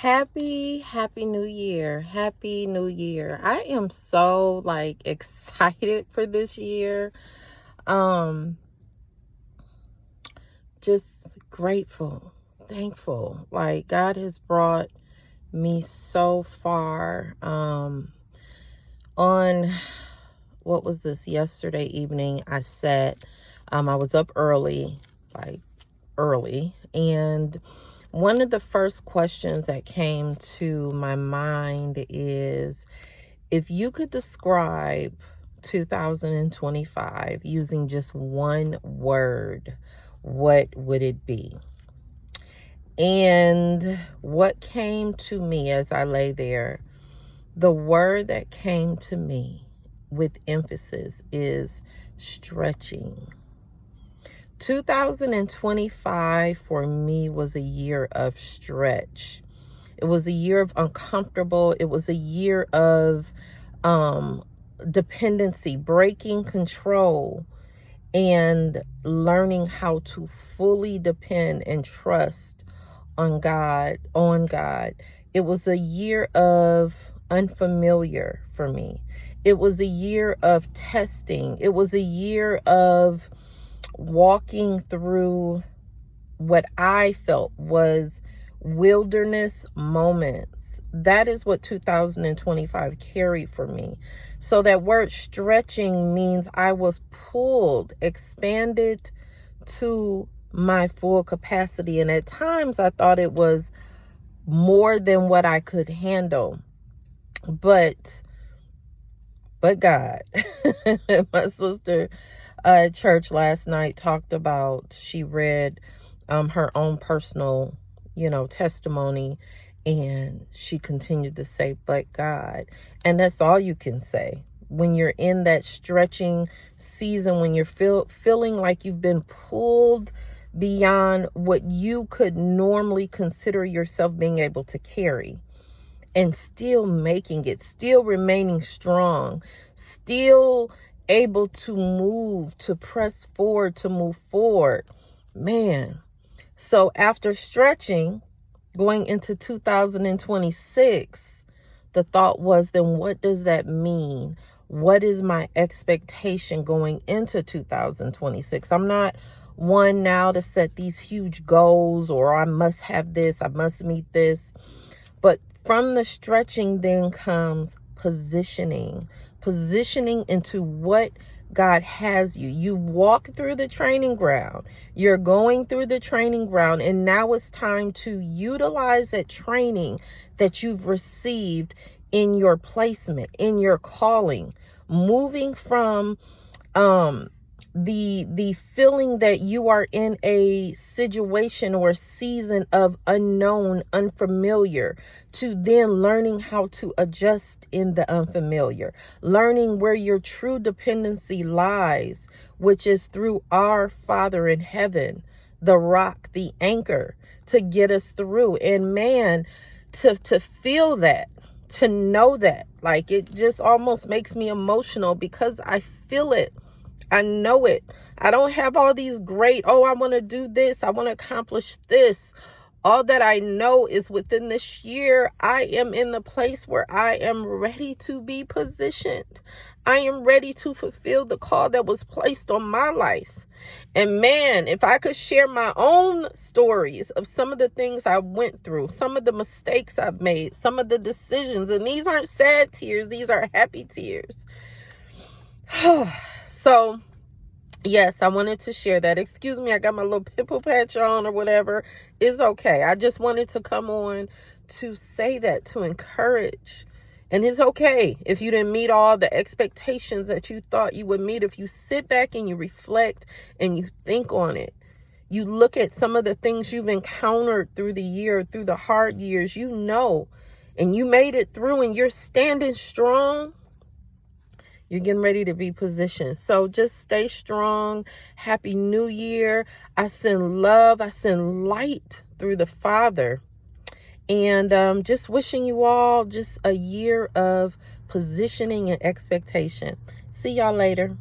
Happy New Year. Happy New Year. I am so excited for this year. Um just grateful, thankful. Like God has brought me so far. On what was this yesterday evening, I was up early, like early, and one of the first questions that came to my mind is, if you could describe 2025 using just one word, what would it be? And what came to me as I lay there, the word that came to me with emphasis is stretching. 2025 for me was a year of stretch. It was a year of uncomfortable. It was a year of dependency, breaking control, and learning how to fully depend and trust on God. It was a year of unfamiliar for me. It was a year of testing. It was a year of walking through what I felt was wilderness moments. That is what 2025 carried for me. So that word stretching means I was pulled, expanded to my full capacity. And at times I thought it was more than what I could handle. But God, my sister at church last night talked about, she read her own personal, testimony, and she continued to say, but God. And that's all you can say when you're in that stretching season, when you're feeling like you've been pulled beyond what you could normally consider yourself being able to carry, and still making it, still remaining strong, still able to move, to press forward, to move forward. Man. So after stretching, going into 2026, the thought was, then what does that mean? What is my expectation going into 2026? I'm not one now to set these huge goals, or I must have this, I must meet this. But from the stretching then comes positioning into what God has you. You've walked through the training ground. You're going through the training ground. And now it's time to utilize that training that you've received in your placement, in your calling, moving from the feeling that you are in a situation or season of unknown, unfamiliar, to then learning how to adjust in the unfamiliar, learning where your true dependency lies, which is through our Father in heaven, the rock, the anchor to get us through. And man, to feel that, to know that, like, it just almost makes me emotional because I feel it. I know it. I don't have all these great, I want to do this, I want to accomplish this. All that I know is within this year, I am in the place where I am ready to be positioned. I am ready to fulfill the call that was placed on my life. And man, if I could share my own stories of some of the things I went through, some of the mistakes I've made, some of the decisions, and these aren't sad tears, these are happy tears. So, yes, I wanted to share that. Excuse me, I got my little pimple patch on or whatever. It's okay. I just wanted to come on to say that, to encourage. And it's okay if you didn't meet all the expectations that you thought you would meet. If you sit back and you reflect and you think on it, you look at some of the things you've encountered through the year, through the hard years, and you made it through and you're standing strong. You're getting ready to be positioned. So just stay strong. Happy New Year. I send love. I send light through the Father. And just wishing you all just a year of positioning and expectation. See y'all later.